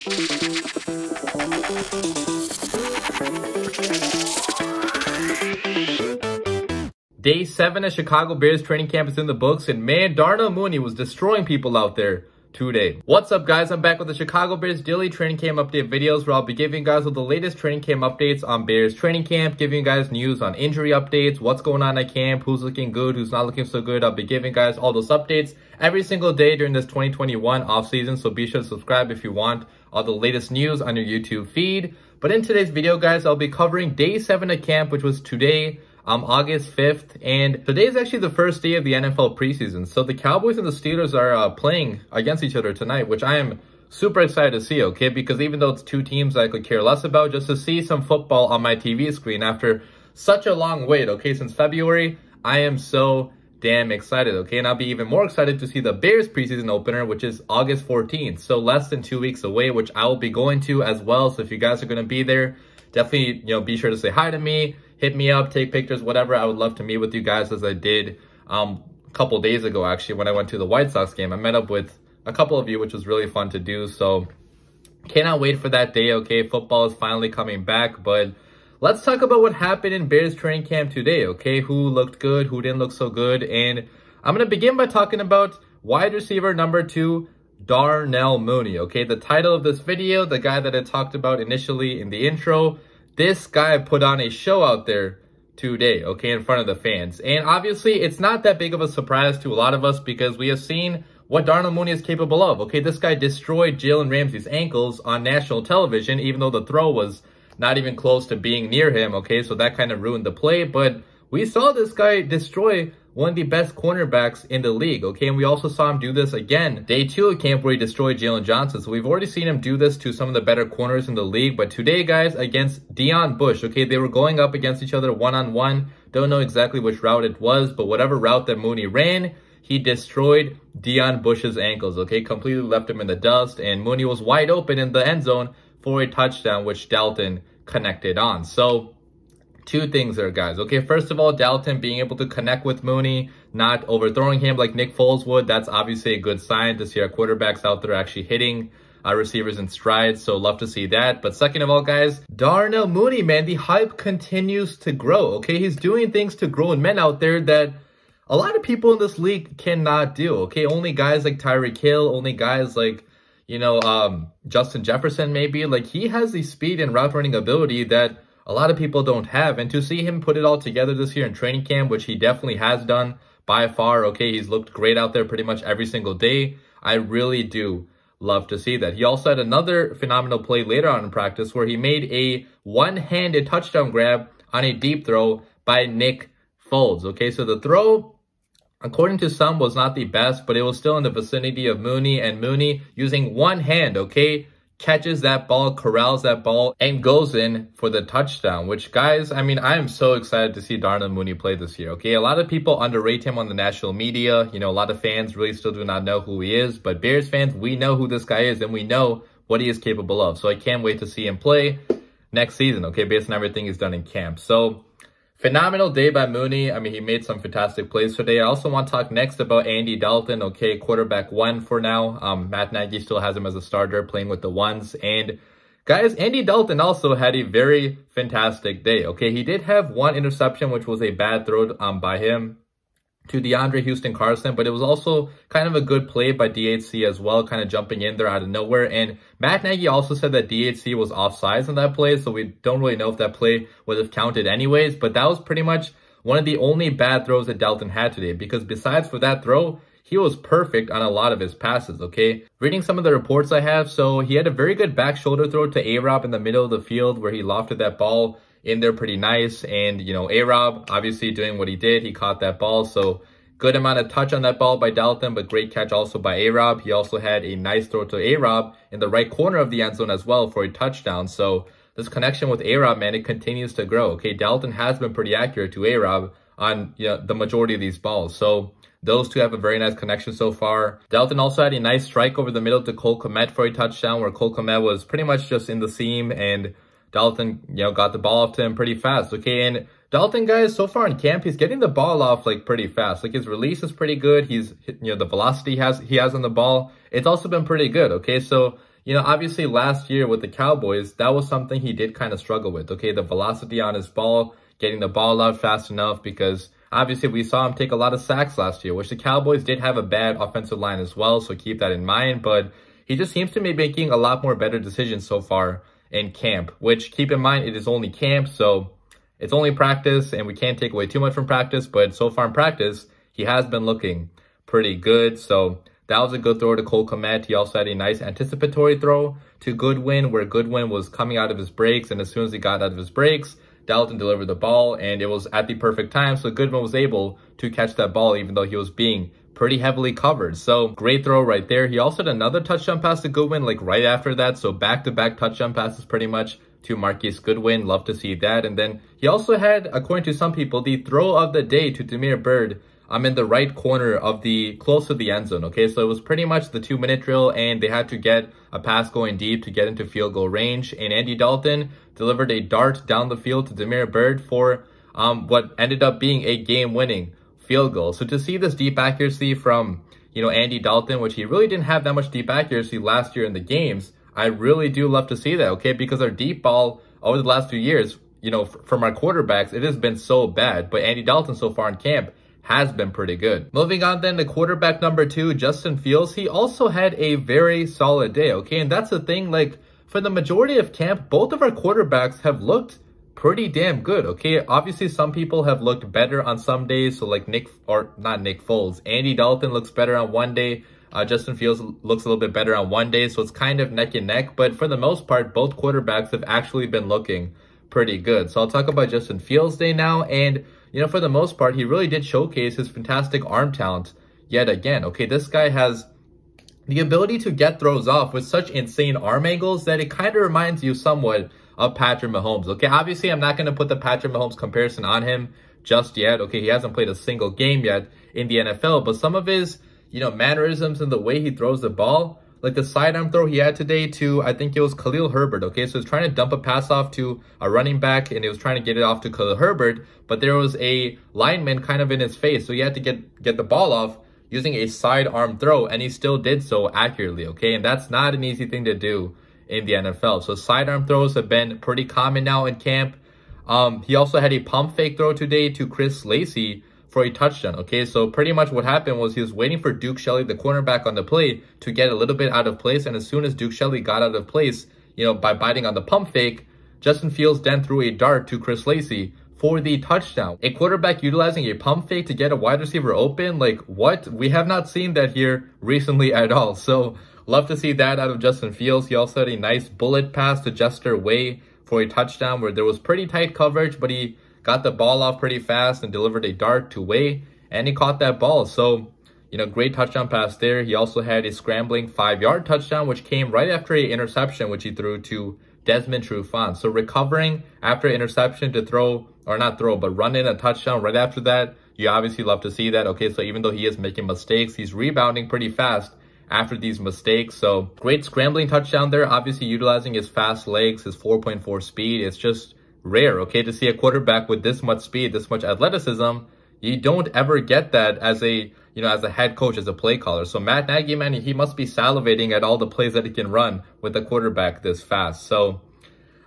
Day 7 of Chicago Bears training camp is in the books, and man, Darnell Mooney was destroying people out there today. What's up, guys? I'm back with the Chicago Bears daily training camp update videos, where I'll be giving you guys all the latest training camp updates on Bears training camp, giving you guys news on injury updates, what's going on at camp, who's looking good, who's not looking so good. I'll be giving you guys all those updates every single day during this 2021 offseason, so be sure to subscribe if you want all the latest news on your YouTube feed. But in today's video, guys, I'll be covering day 7 of camp, which was today, August 5th, and today is actually the first day of the NFL preseason. So the Cowboys and the Steelers are playing against each other tonight, which I am super excited to see, okay? Because even though it's two teams I could care less about, just to see some football on my TV screen after such a long wait, okay, since February, I am so damn excited, okay? And I'll be even more excited to see the Bears preseason opener, which is August 14th, so less than 2 weeks away, which I will be going to as well. So if you guys are going to be there, definitely, be sure to say hi to me. Hit me up, take pictures, whatever. I would love to meet with you guys, as I did a couple days ago, actually, when I went to the White Sox game. I met up with a couple of you, which was really fun to do. So cannot wait for that day, okay? Football is finally coming back. But let's talk about what happened in Bears training camp today, okay? Who looked good, who didn't look so good. And I'm going to begin by talking about wide receiver number 2, Darnell Mooney, okay? The title of this video, the guy that I talked about initially in the intro, this guy put on a show out there today, okay, in front of the fans. And obviously, it's not that big of a surprise to a lot of us, because we have seen what Darnell Mooney is capable of, okay? This guy destroyed Jalen Ramsey's ankles on national television, even though the throw was not even close to being near him, okay? So that kind of ruined the play. But we saw this guy destroy one of the best cornerbacks in the league, okay? And we also saw him do this again day 2 of camp, where he destroyed Jalen Johnson. So we've already seen him do this to some of the better corners in the league. But today, guys, against Deon Bush, okay, they were going up against each other one-on-one. Don't know exactly which route it was, but whatever route that Mooney ran, he destroyed Deon Bush's ankles, okay? Completely left him in the dust, and Mooney was wide open in the end zone for a touchdown, which Dalton connected on. So two things there, guys, okay? First of all, Dalton being able to connect with Mooney, not overthrowing him like Nick Foles would. That's obviously a good sign to see our quarterbacks out there actually hitting our receivers in stride. So love to see that. But second of all, guys, Darnell Mooney, man, the hype continues to grow, okay? He's doing things to grown men out there that a lot of people in this league cannot do, okay? Only guys like Tyreek Hill, only guys like, Justin Jefferson maybe. Like, he has the speed and route running ability that a lot of people don't have. And to see him put it all together this year in training camp, which he definitely has done by far, okay? He's looked great out there pretty much every single day. I really do love to see that. He also had another phenomenal play later on in practice, where he made a one-handed touchdown grab on a deep throw by Nick Foles, okay? So the throw, according to some, was not the best, but it was still in the vicinity of Mooney, and Mooney, using one hand, okay, catches that ball, corrals that ball, and goes in for the touchdown. Which, guys, I mean, I am so excited to see Darnell Mooney play this year, okay? A lot of people underrate him on the national media. A lot of fans really still do not know who he is. But Bears fans, we know who this guy is, and we know what he is capable of. So I can't wait to see him play next season, okay, based on everything he's done in camp. So phenomenal day by Mooney. I mean, he made some fantastic plays today. I also want to talk next about Andy Dalton, okay, quarterback 1 for now. Matt Nagy still has him as a starter, playing with the ones. And guys, Andy Dalton also had a very fantastic day, okay? He did have one interception, which was a bad throw by him to DeAndre Houston Carson, but it was also kind of a good play by DHC as well, kind of jumping in there out of nowhere. And Matt Nagy also said that DHC was offsides on that play, so we don't really know if that play would have counted anyways, but that was pretty much one of the only bad throws that Dalton had today, because besides for that throw, he was perfect on a lot of his passes, okay? Reading some of the reports I have, so he had a very good back shoulder throw to A-Rob in the middle of the field, where he lofted that ball in there pretty nice. And, A-Rob obviously doing what he did. He caught that ball. So good amount of touch on that ball by Dalton, but great catch also by A-Rob. He also had a nice throw to A-Rob in the right corner of the end zone as well for a touchdown. So this connection with A-Rob, man, it continues to grow. Okay, Dalton has been pretty accurate to A-Rob on the majority of these balls. So those two have a very nice connection so far. Dalton also had a nice strike over the middle to Cole Kmet for a touchdown, where Cole Kmet was pretty much just in the seam, and Dalton, got the ball off to him pretty fast, okay? And Dalton, guys, so far in camp, he's getting the ball off, like, pretty fast. Like, his release is pretty good. He's, the velocity he has on the ball, it's also been pretty good, okay? So, obviously last year with the Cowboys, that was something he did kind of struggle with. Okay, the velocity on his ball, getting the ball out fast enough, because obviously we saw him take a lot of sacks last year, which the Cowboys did have a bad offensive line as well, so keep that in mind. But he just seems to be making a lot more better decisions so far in camp, which keep in mind, it is only camp, so it's only practice and we can't take away too much from practice. But so far in practice, he has been looking pretty good. So that was a good throw to Cole Kmet. He also had a nice anticipatory throw to Goodwin, where Goodwin was coming out of his breaks, and as soon as he got out of his breaks, Dalton delivered the ball, and it was at the perfect time, so Goodwin was able to catch that ball even though he was being pretty heavily covered. So great throw right there. He also had another touchdown pass to Goodwin like right after that, so back-to-back touchdown passes pretty much to Marquise Goodwin. Love to see that. And then he also had, according to some people, the throw of the day to Damiere Byrd. I'm in the right corner of close to the end zone. Okay, so it was pretty much the 2-minute drill, and they had to get a pass going deep to get into field goal range. And Andy Dalton delivered a dart down the field to Damiere Byrd for what ended up being a game-winning field goal. So to see this deep accuracy from, Andy Dalton, which he really didn't have that much deep accuracy last year in the games, I really do love to see that, okay? Because our deep ball over the last few years, from our quarterbacks, it has been so bad. But Andy Dalton so far in camp has been pretty good. Moving on then to quarterback number 2, Justin Fields. He also had a very solid day, okay? And that's the thing, like, for the majority of camp, both of our quarterbacks have looked pretty damn good, okay? Obviously, some people have looked better on some days, so like not Nick Foles. Andy Dalton looks better on one day. Justin Fields looks a little bit better on one day, so it's kind of neck and neck. But for the most part, both quarterbacks have actually been looking pretty good. So I'll talk about Justin Fields' day now. And, for the most part, he really did showcase his fantastic arm talent yet again. Okay, this guy has the ability to get throws off with such insane arm angles that it kind of reminds you somewhat of Patrick Mahomes. Okay, obviously, I'm not going to put the Patrick Mahomes comparison on him just yet. Okay, he hasn't played a single game yet in the NFL, but some of his mannerisms and the way he throws the ball, like the sidearm throw he had today to, I think it was Khalil Herbert, okay? So he was trying to dump a pass off to a running back, and he was trying to get it off to Khalil Herbert, but there was a lineman kind of in his face, so he had to get the ball off using a sidearm throw, and he still did so accurately, okay? And that's not an easy thing to do in the NFL. So sidearm throws have been pretty common now in camp. He also had a pump fake throw today to Chris Lacey for a touchdown, okay? So pretty much what happened was he was waiting for Duke Shelley, the cornerback on the play, to get a little bit out of place. And as soon as Duke Shelley got out of place, by biting on the pump fake, Justin Fields then threw a dart to Chris Lacey for the touchdown. A quarterback utilizing a pump fake to get a wide receiver open, like what? We have not seen that here recently at all. So love to see that out of Justin Fields. He also had a nice bullet pass to Jester Way for a touchdown where there was pretty tight coverage, but he got the ball off pretty fast and delivered a dart to Way, and he caught that ball. So, great touchdown pass there. He also had a scrambling 5-yard touchdown, which came right after an interception, which he threw to Desmond Trufant. So recovering after interception to run in a touchdown right after that, you obviously love to see that. Okay, so even though he is making mistakes, he's rebounding pretty fast after these mistakes. So great scrambling touchdown there, obviously utilizing his fast legs, his 4.4 speed. It's just rare, okay, to see a quarterback with this much speed, this much athleticism. You don't ever get that as a head coach, as a play caller. So Matt Nagy, man, he must be salivating at all the plays that he can run with a quarterback this fast. So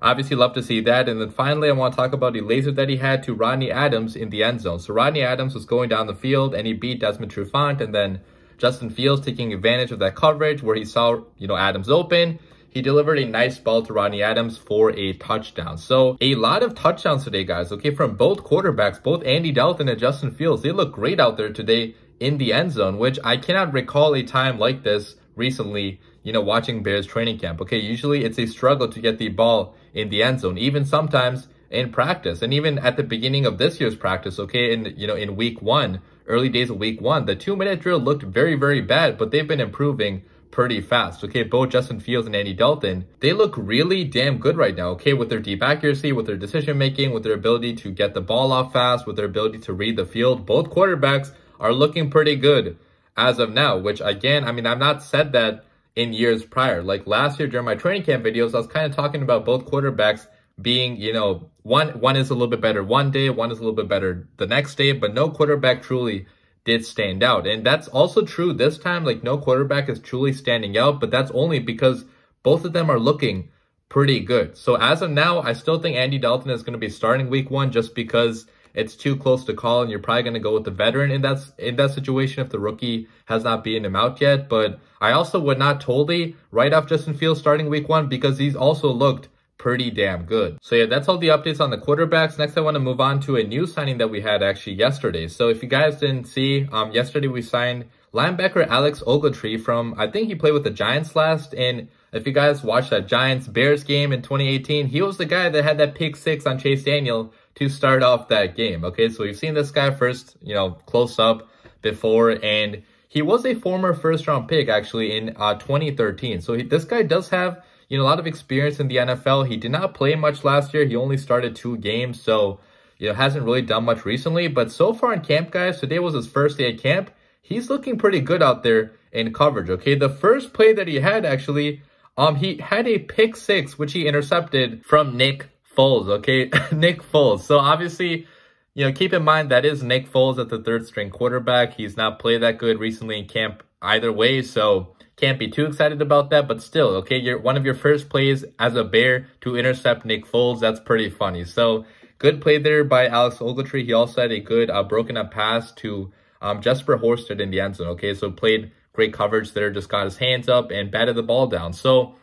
obviously love to see that. And then finally, I want to talk about the laser that he had to Rodney Adams in the end zone. So Rodney Adams was going down the field and he beat Desmond Trufant, and then Justin Fields taking advantage of that coverage where he saw, Adams open. He delivered a nice ball to Rodney Adams for a touchdown. So a lot of touchdowns today, guys, okay, from both quarterbacks, both Andy Dalton and Justin Fields. They look great out there today in the end zone, which I cannot recall a time like this recently, watching Bears training camp. Okay, usually it's a struggle to get the ball in the end zone, even sometimes in practice. And even at the beginning of this year's practice, okay, in week 1, early days of week 1, the 2-minute drill looked very, very bad, but they've been improving pretty fast. Okay, both Justin Fields and Andy Dalton, they look really damn good right now, okay, with their deep accuracy, with their decision making, with their ability to get the ball off fast, with their ability to read the field. Both quarterbacks are looking pretty good as of now, which again, I've not said that in years prior. Like last year during my training camp videos, I was kind of talking about both quarterbacks being, one is a little bit better one day, one is a little bit better the next day, but no quarterback truly did stand out. And that's also true this time. Like no quarterback is truly standing out, but that's only because both of them are looking pretty good. So as of now, I still think Andy Dalton is going to be starting week 1 just because it's too close to call, and you're probably going to go with the veteran in that situation if the rookie has not beaten him out yet. But I also would not totally write off Justin Fields starting week 1 because he's also looked pretty damn good. So yeah, that's all the updates on the quarterbacks. Next, I want to move on to a new signing that we had actually yesterday. So if you guys didn't see, yesterday we signed linebacker Alex Ogletree from, I think he played with the Giants last, and if you guys watched that Giants-Bears game in 2018, he was the guy that had that pick 6 on Chase Daniel to start off that game. Okay, so we've seen this guy first, close up before, and he was a former first-round pick actually in 2013. So this guy does have, a lot of experience in the NFL. He did not play much last year. He only started 2 games, so, hasn't really done much recently. But so far in camp, guys, today was his first day at camp. He's looking pretty good out there in coverage, okay? The first play that he had, actually, he had a pick 6, which he intercepted from Nick Foles, okay? Nick Foles. So obviously, keep in mind that is Nick Foles at the 3rd string quarterback. He's not played that good recently in camp either way, so can't be too excited about that. But still, okay, one of your first plays as a Bear to intercept Nick Foles, that's pretty funny. So good play there by Alex Ogletree. He also had a good broken up pass to Jesper Horsted in the end zone, okay? So played great coverage there, just got his hands up and batted the ball down. So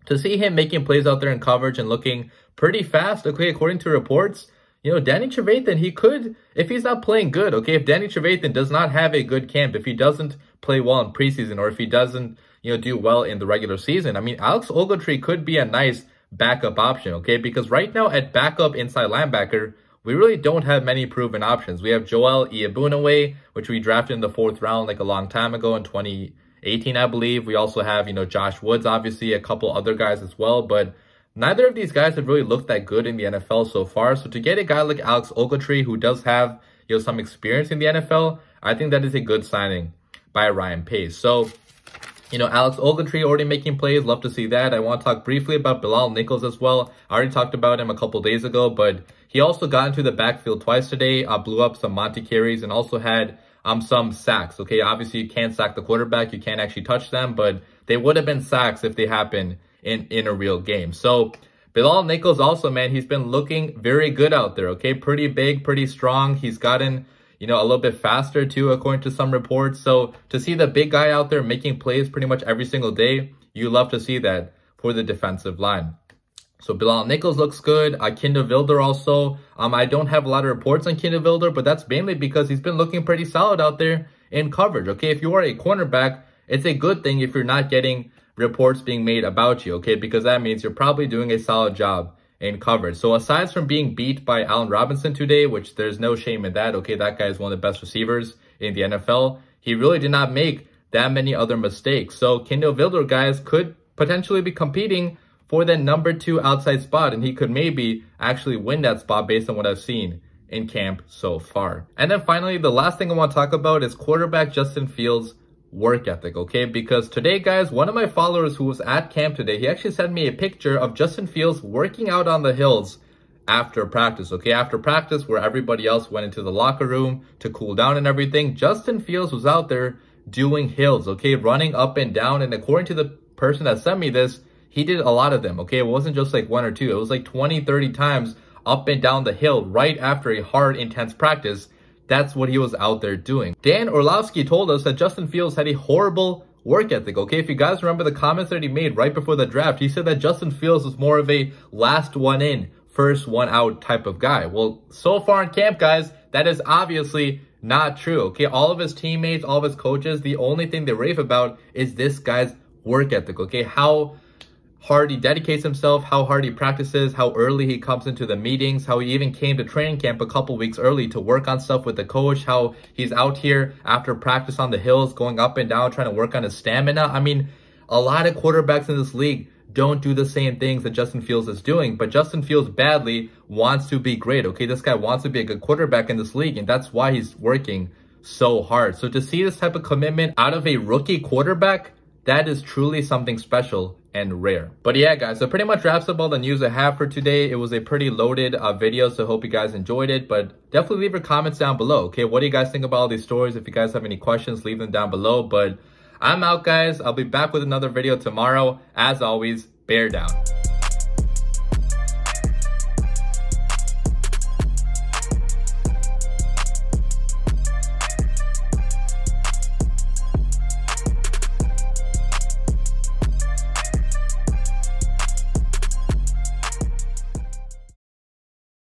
to see him making plays out there in coverage and looking pretty fast, okay, according to reports, Danny Trevathan, he could, if he's not playing good, okay, if Danny Trevathan does not have a good camp, if he doesn't play well in preseason, or if he doesn't, do well in the regular season, I mean, Alex Ogletree could be a nice backup option, okay, because right now at backup inside linebacker, we really don't have many proven options. We have Joel Iyiegbuniwe, which we drafted in the 4th round like a long time ago in 2018, I believe. We also have, Josh Woods, obviously, a couple other guys as well, but neither of these guys have really looked that good in the NFL so far. So to get a guy like Alex Ogletree, who does have, some experience in the NFL, I think that is a good signing by Ryan Pace. So, Alex Ogletree already making plays. Love to see that. I want to talk briefly about Bilal Nichols as well. I already talked about him a couple days ago, but he also got into the backfield twice today, blew up some Monty carries, and also had some sacks. Okay, obviously you can't sack the quarterback. You can't actually touch them, but they would have been sacks if they happened in a real game. So Bilal Nichols also, man, he's been looking very good out there, okay? Pretty big, pretty strong. He's gotten, a little bit faster too, according to some reports. So to see the big guy out there making plays pretty much every single day, you love to see that for the defensive line. So Bilal Nichols looks good. Kinder Wilder also. I don't have a lot of reports on Kinder Wilder, but that's mainly because he's been looking pretty solid out there in coverage, okay? If you are a cornerback, it's a good thing if you're not getting reports being made about you, okay? Because that means you're probably doing a solid job in coverage. So aside from being beat by Allen Robinson today, which there's no shame in that, okay? That guy is one of the best receivers in the NFL. He really did not make that many other mistakes. So Kinder Wilder, guys, could potentially be competing for the number 2 outside spot, and he could maybe actually win that spot based on what I've seen in camp so far. And then finally, the last thing I want to talk about is quarterback Justin Fields' work ethic, okay? Because today, guys, one of my followers who was at camp today, he actually sent me a picture of Justin Fields working out on the hills after practice, okay? After practice, where everybody else went into the locker room to cool down and everything, Justin Fields was out there doing hills, okay? Running up and down, and according to the person that sent me this, he did a lot of them, okay? It wasn't just like 1 or 2. It was like 20, 30 times up and down the hill right after a hard, intense practice. That's what he was out there doing. Dan Orlovsky told us that Justin Fields had a horrible work ethic, okay? If you guys remember the comments that he made right before the draft, he said that Justin Fields was more of a last one in, first one out type of guy. Well, so far in camp, guys, that is obviously not true, okay? All of his teammates, all of his coaches, the only thing they rave about is this guy's work ethic, okay? How hard he dedicates himself, how hard he practices, how early he comes into the meetings, how he even came to training camp a couple weeks early to work on stuff with the coach, how he's out here after practice on the hills, going up and down, trying to work on his stamina. I mean, a lot of quarterbacks in this league don't do the same things that Justin Fields is doing, but Justin Fields badly wants to be great, okay? This guy wants to be a good quarterback in this league, and that's why he's working so hard. So to see this type of commitment out of a rookie quarterback, that is truly something special and rare. But yeah, guys, that pretty much wraps up all the news I have for today. It was a pretty loaded video, so hope you guys enjoyed it. But definitely leave your comments down below, okay? What do you guys think about all these stories? If you guys have any questions, leave them down below. But I'm out, guys. I'll be back with another video tomorrow. As always, bear down.